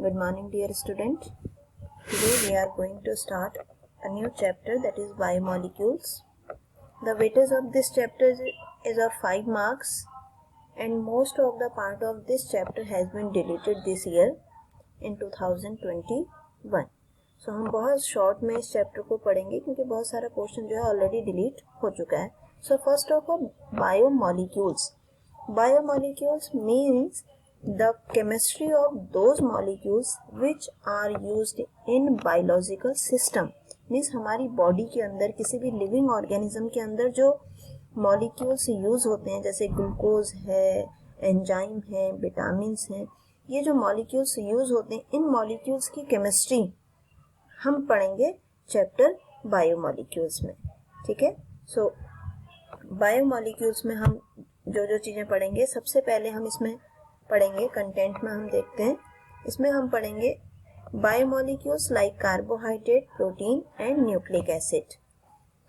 Good morning, dear student. Today we are going to start a new chapter, that is biomolecules. The weightage of this chapter is of 5 marks and most of the part of this chapter has been deleted this year in 2021. So हम बहुत short में इस chapter को पढ़ेंगे क्योंकि बहुत सारा portion जो है ऑलरेडी डिलीट हो चुका है. सो first of all biomolecules. Biomolecules means the chemistry of those molecules which are used in biological system. Means हमारी बॉडी के अंदर किसी भी लिविंग ऑर्गेनिज्म के अंदर जो मॉलिक्यूल्स यूज होते हैं, जैसे ग्लूकोज है, एंजाइम है, विटामिन्स हैं, ये जो मॉलिक्यूल्स यूज होते हैं, इन मॉलिक्यूल्स की केमिस्ट्री हम पढ़ेंगे चैप्टर बायोमोलिक्यूल्स में. ठीक है. सो बायोमोलिक्यूल्स में हम जो चीज़ें पढ़ेंगे, सबसे पहले हम इसमें पढ़ेंगे, कंटेंट में हम देखते हैं, इसमें हम पढ़ेंगे biomolecules like carbohydrate, protein and nucleic acid.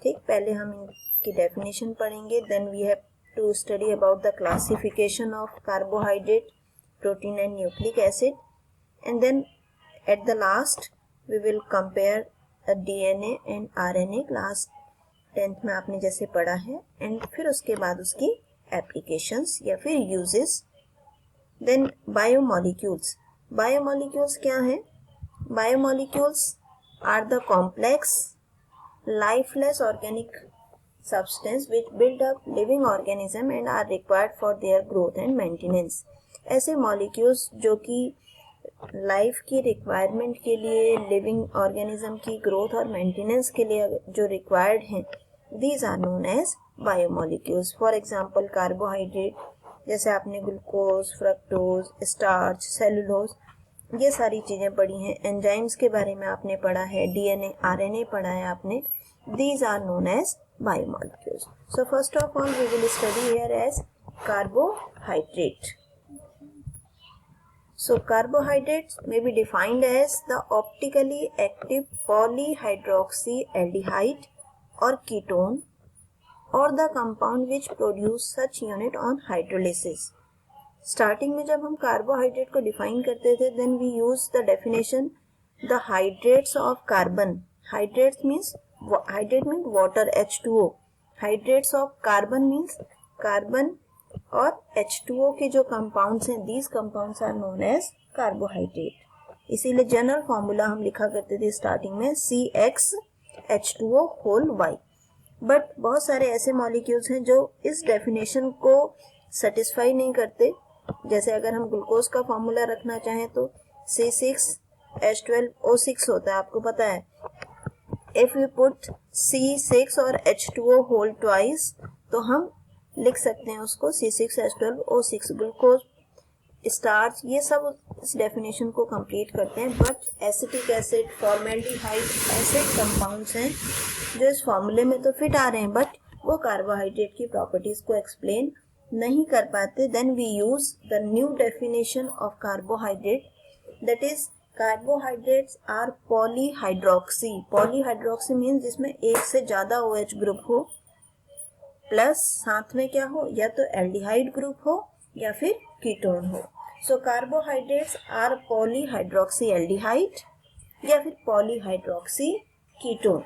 ठीक. पहले हम इनकी डेफिनेशन पढ़ेंगे, then we have to study about the classification of carbohydrate, protein and nucleic acid, and then at the last we will compare DNA and RNA. Class 10th में आपने जैसे पढ़ा है, एंड फिर उसके बाद उसकी एप्लीकेशंस या फिर यूजेस. Then biomolecules. बायोमोलिक्यूल्स क्या है? Biomolecules are the complex lifeless organic substance which build up living organism and are required for their growth and maintenance. ऐसे मॉलिक्यूल्स जो कि लाइफ की रिक्वायरमेंट के लिए, लिविंग ऑर्गेनिज्म की ग्रोथ और मेंटेनेंस के लिए जो रिक्वायर्ड हैं, these are known as biomolecules. For example carbohydrate, जैसे आपने ग्लूकोज, फ्रक्टोज, स्टार्च, सेलुलोज, ये सारी चीज़ें पढ़ी हैं. एंजाइम्स के बारे में आपने पढ़ा है, DNA, RNA पढ़ा है आपने. These are known as biomolecules. So first of all we will study here as carbohydrate. So carbohydrates may be defined as the optically active polyhydroxyaldehyde or ketone or the compound which produce such unit on hydrolysis. Starting में जब हम carbohydrate को define करते थे, then we use the definition the hydrates of carbon. Hydrates means water, H2O. Hydrates of carbon means carbon और H2O के जो compounds हैं, these compounds are known as carbohydrate. इसीलिए जनरल फॉर्मूला हम लिखा करते थे स्टार्टिंग में CxH2O होल Y. बट बहुत सारे ऐसे मॉलिक्यूल्स हैं जो इस डेफिनेशन को सेटिस्फाई नहीं करते. जैसे अगर हम ग्लूकोज का फॉर्मूला रखना चाहें तो C6H12O6 होता है, आपको पता है. इफ वी पुट C6 और H2O होल ट्वाइस तो हम लिख सकते हैं उसको C6H12O6. ग्लूकोज, स्टार्च, ये सब इस डेफिनेशन को कंप्लीट करते हैं. बट एसिटिक एसिड, फॉर्मेल्डिहाइड, ऐसे कंपाउंड्स हैं जो इस फॉर्मूले में तो फिट आ रहे हैं, बट वो कार्बोहाइड्रेट की प्रॉपर्टीज को एक्सप्लेन नहीं कर पाते. Then we use the new definition of carbohydrate, that is carbohydrates are polyhydroxy. Polyhydroxy means जिसमें एक से ज्यादा OH ग्रुप हो, प्लस साथ में क्या हो, या तो एल्डिहाइड ग्रुप हो या फिर कीटोन हो. सो कार्बोहाइड्रेट्स आर पॉलीहाइड्रोक्सी एल्डिहाइड या फिर पॉलीहाइड्रोक्सी कीटोन.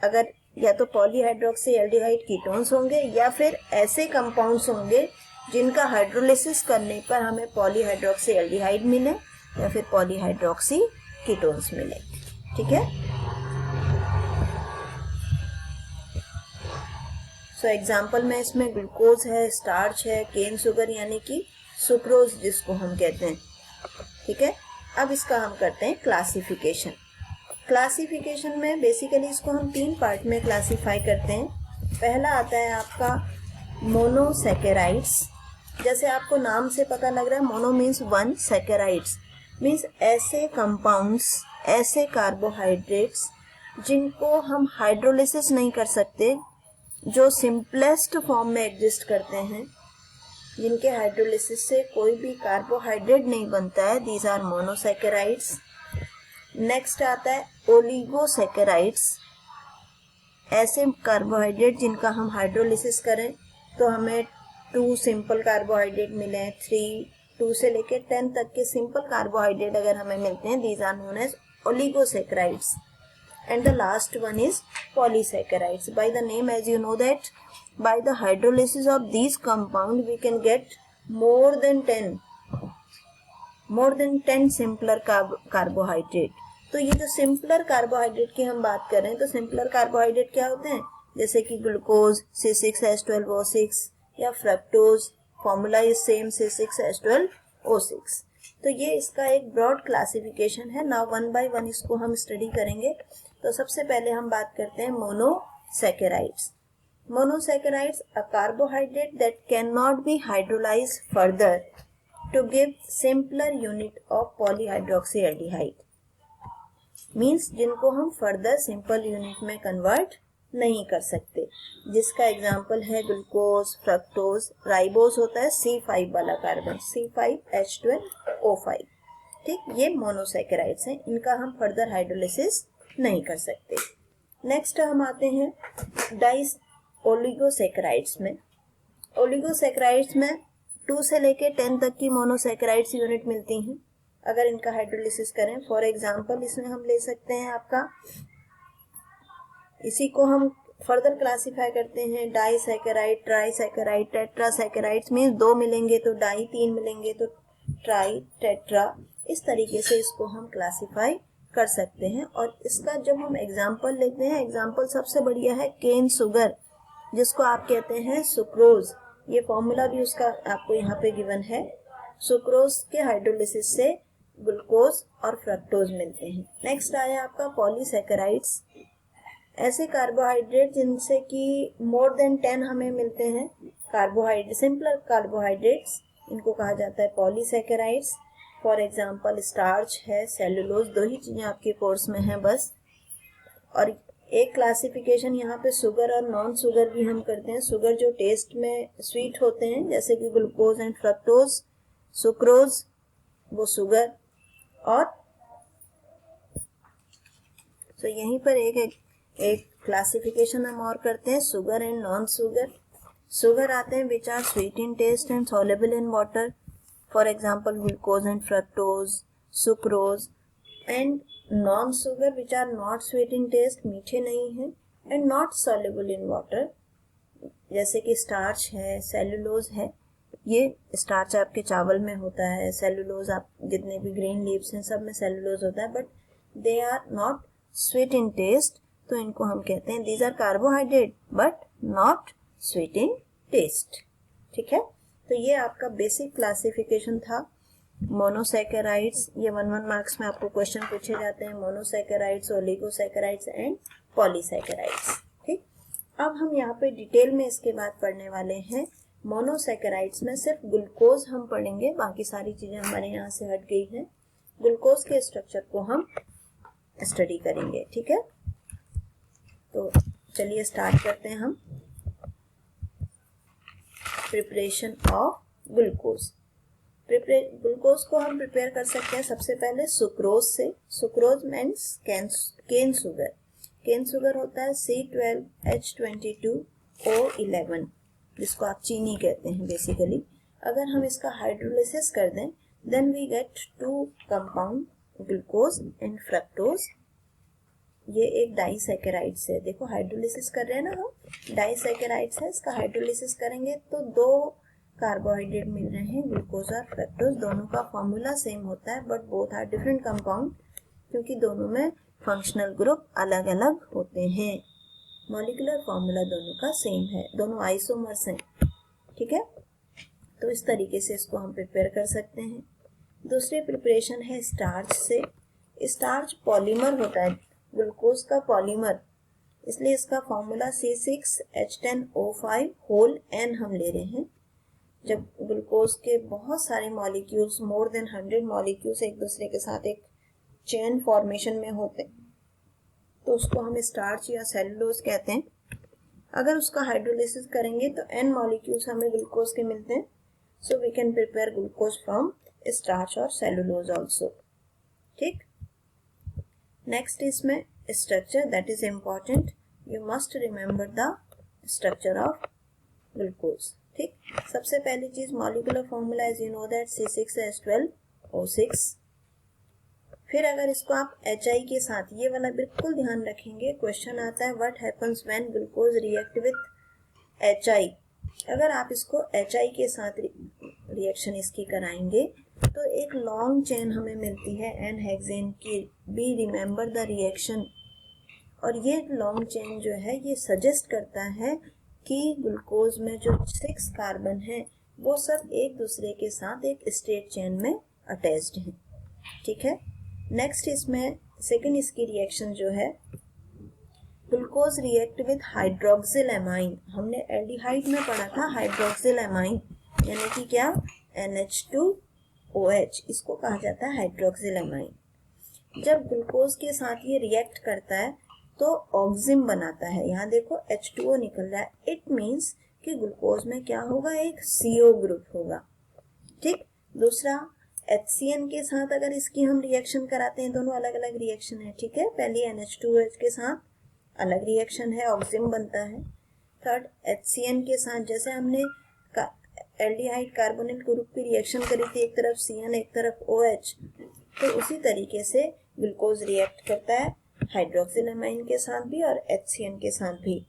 अगर या तो पॉलीहाइड्रोक्सी एल्डिहाइड कीटोन्स होंगे या फिर ऐसे कंपाउंड्स होंगे जिनका हाइड्रोलिसिस करने पर हमें पॉलीहाइड्रोक्सी एल्डिहाइड मिले या फिर पॉलीहाइड्रोक्सी कीटोन्स मिले. ठीक है. सो एग्जाम्पल में इसमें ग्लूकोज है, स्टार्च है, केन शुगर यानी कि सुक्रोज जिसको हम कहते हैं. ठीक है. अब इसका हम करते हैं क्लासिफिकेशन. क्लासिफिकेशन में बेसिकली इसको हम 3 पार्ट में क्लासिफाई करते हैं. पहला आता है आपका मोनोसैकेराइड्स. जैसे आपको नाम से पता लग रहा है, मोनो मीन्स 1, सैकेराइड्स मीन्स ऐसे कंपाउंड्स, ऐसे कार्बोहाइड्रेट्स जिनको हम हाइड्रोलिसिस नहीं कर सकते, जो सिंपलेस्ट फॉर्म में एग्जिस्ट करते हैं, जिनके हाइड्रोलिसिस से कोई भी कार्बोहाइड्रेट नहीं बनता है. These are monosaccharides. नेक्स्ट आता है ओलिगोसैकेराइड्स. ऐसे कार्बोहाइड्रेट जिनका हम हाइड्रोलिसिस करें तो हमें 2 सिंपल कार्बोहाइड्रेट मिले, 3 2 से लेके 10 तक के सिंपल कार्बोहाइड्रेट अगर हमें मिलते हैं, these are known as oligosaccharides, and the last one is polysaccharides. By the name, as you know that by the hydrolysis of these compound we can get more than 10 simpler carbohydrate. तो ये जो simpler carbohydrate की हम बात कर रहे हैं, तो सिंपलर कार्बोहाइड्रेट क्या होते हैं, जैसे कि ग्लूकोज C6H12O6 या fructose, formula is same C6H12O6. तो ये इसका एक ब्रॉड क्लासिफिकेशन है. नाउ वन बाय वन इसको हम स्टडी करेंगे. तो सबसे पहले हम बात करते हैं monosaccharides. Monosaccharides a carbohydrate that can not be hydrolyse further to give simpler unit of polyhydroxy aldehyde. Means जिनको हम फर्दर सिंपल यूनिट में कन्वर्ट नहीं कर सकते, जिसका एग्जाम्पल है ग्लूकोज, फ्रक्टोज. राइबोज होता है C5 वाला कार्बन, C5H12O5. ठीक, ये मोनोसैकेराइड्स हैं, इनका हम फर्दर हाइड्रोलिसिस नहीं कर सकते. नेक्स्ट हम आते हैं डाइस ओलिगोसैकेराइड्स में. ओलिगोसैकेराइड्स में 2 से लेके 10 तक की मोनोसैकेराइड्स यूनिट मिलती हैं अगर इनका हाइड्रोलिसिस करें. फॉर एग्जांपल इसमें हम ले सकते हैं आपका, इसी को हम फर्दर क्लासिफाई करते हैं डाइसैकेराइड, ट्राइसैकेराइड, टेट्रासैकेराइड्स. मीन्स 2 मिलेंगे तो डाई, 3 मिलेंगे तो ट्राई, टेट्रा. इस तरीके से इसको हम क्लासिफाई कर सकते हैं. और इसका जब हम एग्जाम्पल लेते हैं, एग्जाम्पल सबसे बढ़िया है केन शुगर, जिसको आप कहते हैं सुक्रोज. ये फॉर्मूला भी उसका आपको यहाँ पे गिवन है. सुक्रोज के हाइड्रोलिसिस से ग्लूकोज और फ्रक्टोज मिलते हैं. नेक्स्ट आया आपका पॉलीसैकेराइड्स. ऐसे कार्बोहाइड्रेट जिनसे कि मोर देन 10 हमें मिलते हैं कार्बोहाइड्रेट, सिंपलर कार्बोहाइड्रेट्स, इनको कहा जाता है पॉलीसैकेराइड्स. फॉर एग्जांपल स्टार्च है, सेलुलोज. 2 ही चीजें आपके कोर्स में हैं बस. और एक क्लासिफिकेशन यहाँ पे शुगर और नॉन शुगर भी हम करते हैं. शुगर जो टेस्ट में स्वीट होते हैं जैसे कि ग्लूकोज एंड फ्रक्टोज, सुक्रोज वो शुगर. और तो यहीं पर एक क्लासिफिकेशन हम और करते हैं sugar and non sugar. Sugar आते हैं which are sweet in taste and soluble in water. For example glucose and fructose, sucrose. And non sugar which are not sweet in taste, मीठे नहीं हैं, and not soluble in water, जैसे कि starch है, cellulose है. ये starch आपके चावल में होता है, सेलुलोज आप जितने भी ग्रीन लीव्स हैं सब में सेलुलोज होता है, but they are not sweet in taste. तो इनको हम कहते हैं these are carbohydrate but not sweet in taste. ठीक है, तो ये आपका बेसिक क्लासिफिकेशन था मोनोसैकेराइड्स. ये 1 मार्क्स में आपको क्वेश्चन पूछे जाते हैं. Monosaccharides, oligosaccharides and polysaccharides. ठीक, अब हम यहाँ पे डिटेल में इसके बाद पढ़ने वाले हैं. मोनोसैकेराइड्स में सिर्फ ग्लूकोज हम पढ़ेंगे, बाकी सारी चीजें हमारे यहाँ से हट गई हैं. ग्लूकोज के स्ट्रक्चर को हम स्टडी करेंगे. ठीक है, तो चलिए स्टार्ट करते हैं हम. Preparation of glucose. ग्लूकोज को हम प्रिपेयर कर सकते हैं सबसे पहले सुक्रोज से. Sucrose means cane sugar. Cane sugar होता है C12H22O11, जिसको आप चीनी कहते हैं बेसिकली. अगर हम इसका हाइड्रोलिसिस कर दें then we get 2 compound glucose and fructose. ये एक डाइसैकेराइड्स है. देखो हाइड्रोलिसिस कर रहे हैं ना हम, डाइसैकेराइड्स है. इसका हाइड्रोलिसिस करेंगे तो 2 कार्बोहाइड्रेट मिल रहे हैं, ग्लूकोज और फ्रक्टोज. दोनों का फॉर्मूला सेम होता है but both are different compound, क्योंकि दोनों में फंक्शनल ग्रुप अलग अलग होते हैं. मॉलिक्यूलर फॉर्मूला दोनों का सेम है, दोनों आइसोमर्स हैं. ठीक है, तो इस तरीके से इसको हम प्रिपेयर कर सकते हैं. दूसरी प्रिपरेशन है स्टार्च से. स्टार्च पॉलीमर होता है, ग्लूकोज का पॉलीमर, इसलिए इसका फॉर्मूला C6H10O5 होल N हम ले रहे हैं. जब ग्लूकोज के बहुत सारे मॉलिक्यूल्स, मोर देन 100 मॉलिक्यूल्स एक दूसरे के साथ एक चेन फॉर्मेशन में होते तो उसको हम स्टार्च या सेलुलोज कहते हैं. अगर उसका हाइड्रोलिसिस करेंगे तो N मॉलिक्यूल्स हमें ग्लूकोज के मिलते हैं. So we can prepare glucose from starch और सेलुलोज ऑल्सो. ठीक, नेक्स्ट इसमें structure, that is important. You must remember the structure of glucose. ठीक, सबसे पहली चीज molecular formula is you know that C6H12O6। फिर अगर इसको आप HI के साथ, ये वाला बिल्कुल ध्यान रखेंगे, क्वेश्चन आता है what happens when glucose react with HI। अगर आप इसको HI के साथ रिएक्शन इसकी कराएंगे तो एक लॉन्ग चेन हमें मिलती है एन हेक्सेन की। Be remember the reaction. और ये लॉन्ग चेन जो है ये सजेस्ट करता है कि ग्लूकोज में जो 6 कार्बन है वो सब एक दूसरे के साथ एक स्ट्रेट चेन में अटैच्ड हैं। ठीक है, नेक्स्ट इसमें सेकंड इसकी रिएक्शन जो है, glucose react with hydroxyl amine. हमने एल्डिहाइड में पढ़ा था हाइड्रोक्सिल एमाइन, यानी कि क्या, NH2OH, इसको कहा जाता है हाइड्रोक्सिल एमाइन। जब ग्लूकोज के साथ ये रिएक्ट करता है तो ऑक्सिम बनाता है। यहाँ देखो H2O निकल रहा है, इट मीन्स कि ग्लूकोज में क्या होगा, एक CO ग्रुप होगा। ठीक, दूसरा HCN के साथ अगर इसकी हम रिएक्शन कराते हैं, दोनों अलग अलग रिएक्शन है। ठीक है, पहली NH2OH के साथ अलग रिएक्शन है, ऑक्सिम बनता है। थर्ड HCN के साथ, जैसे हमने एल्डिहाइड कार्बोनिल ग्रुप की रिएक्शन करी थी, एक तरफ CN एक तरफ OH, तो उसी तरीके से ग्लूकोज रिएक्ट करता है हाइड्रोक्सिल एमाइन के साथ भी और HCN के साथ भी।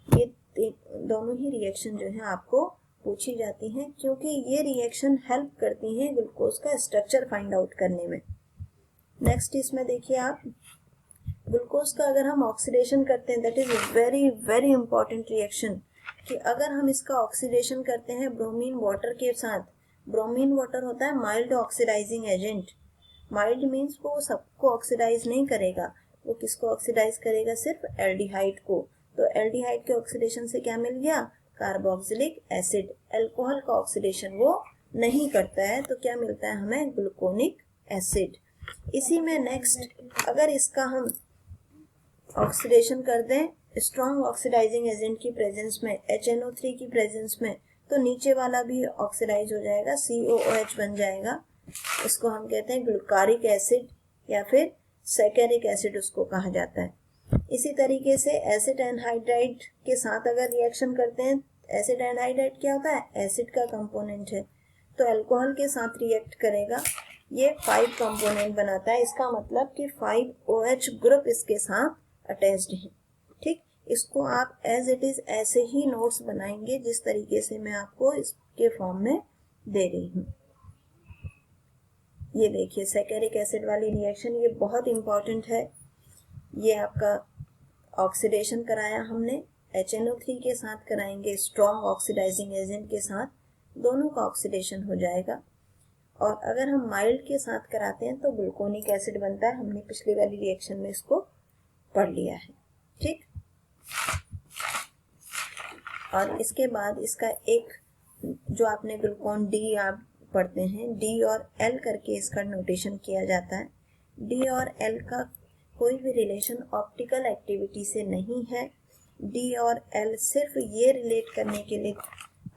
ये दोनों ही रिएक्शन जो है आपको पूछी जाती हैं, क्योंकि ये रिएक्शन हेल्प करती हैं ग्लूकोज का स्ट्रक्चर फाइंड आउट करने में। नेक्स्ट इसमें देखिए आप, ग्लूकोज का अगर हम ऑक्सीडेशन करते हैं, that is very very important reaction, कि अगर हम इसका ऑक्सीडेशन करते हैं ब्रोमीन वाटर के साथ, ब्रोमीन वाटर होता है mild oxidising agent. Mild means वो सबको ऑक्सीडाइज नहीं करेगा, वो किसको ऑक्सीडाइज करेगा, सिर्फ एल्डिहाइड को। तो एल्डिहाइड के ऑक्सीडेशन से क्या मिल गया, कार्बोक्सिलिक एसिड। अल्कोहल का ऑक्सीडेशन वो नहीं करता है, तो क्या मिलता है हमें, ग्लूकोनिक एसिड। इसी में नेक्स्ट अगर इसका हम ऑक्सीडेशन कर दें स्ट्रॉन्ग ऑक्सीडाइजिंग एजेंट की प्रेजेंस में, HNO3 की प्रेजेंस में, तो नीचे वाला भी ऑक्सीडाइज हो जाएगा, COOH बन जाएगा। इसको हम कहते हैं ग्लूकारिक एसिड या फिर सैकेरिक एसिड उसको कहा जाता है। इसी तरीके से एसिड एनहाइड्राइड के साथ अगर रिएक्शन करते हैं, एसिड एनहाइड्राइड क्या होता है, एसिड का कंपोनेंट है, तो अल्कोहल के साथ रिएक्ट करेगा, ये 5 कंपोनेंट बनाता है। इसका मतलब कि 5OH ग्रुप इसके साथ अटैच्ड है। ठीक, इसको आप एज इट इज ऐसे ही नोट्स बनाएंगे जिस तरीके से मैं आपको इसके फॉर्म में दे रही हूँ। ये देखिए सैकेरिक एसिड वाली रिएक्शन, ये बहुत इंपॉर्टेंट है। ये आपका ऑक्सीडेशन कराया हमने, HNO3 के साथ कराएंगे स्ट्रॉन्ग ऑक्सीडाइजिंग एजेंट के साथ, दोनों का ऑक्सीडेशन हो जाएगा। और अगर हम माइल्ड के साथ कराते हैं तो ग्लूकोनिक एसिड बनता है। हमने पिछली वाली रिएक्शन में इसको पढ़ लिया है। ठीक, और इसके बाद इसका एक जो आपने ग्लूकोन डी आप पढ़ते हैं, डी और एल करके इसका नोटेशन किया जाता है। डी और एल का कोई भी रिलेशन ऑप्टिकल एक्टिविटी से नहीं है। डी और एल सिर्फ ये रिलेट करने के लिए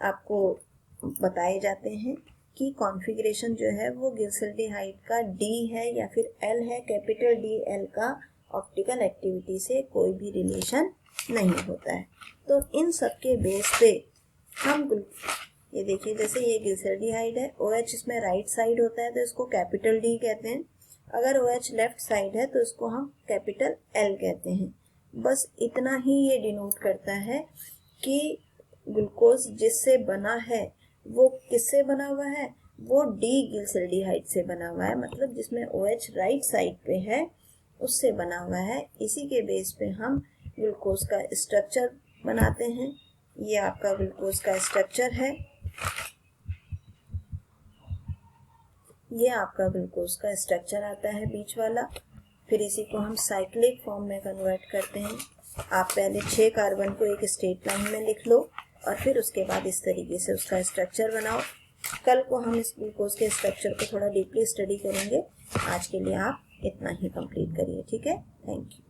आपको बताए जाते हैं कि कॉन्फ़िगरेशन जो है वो गिल्सल्डिहाइड का डी है या फिर एल है। कैपिटल डी एल का ऑप्टिकल एक्टिविटी से कोई भी रिलेशन नहीं होता है। तो इन सब के बेस पे हम ये देखिए, जैसे ये गिल्सल्डिहाइड है, OH इसमें राइट साइड होता है तो इसको कैपिटल डी कहते हैं। अगर OH लेफ्ट साइड है तो इसको हम कैपिटल L कहते हैं। बस इतना ही ये डिनोट करता है कि ग्लूकोज जिससे बना है वो किससे बना हुआ है, वो डी गिल्सल्डिहाइड से बना हुआ है, मतलब जिसमें OH राइट साइड पे है उससे बना हुआ है। इसी के बेस पे हम ग्लूकोज का स्ट्रक्चर बनाते हैं। ये आपका ग्लूकोज का स्ट्रक्चर है, ये आपका ग्लूकोज का स्ट्रक्चर आता है बीच वाला। फिर इसी को हम साइक्लिक फॉर्म में कन्वर्ट करते हैं। आप पहले 6 कार्बन को एक स्ट्रेट लाइन में लिख लो और फिर उसके बाद इस तरीके से उसका स्ट्रक्चर बनाओ। कल को हम इस ग्लूकोज के स्ट्रक्चर को थोड़ा डीपली स्टडी करेंगे। आज के लिए आप इतना ही कंप्लीट करिए। ठीक है, थैंक यू।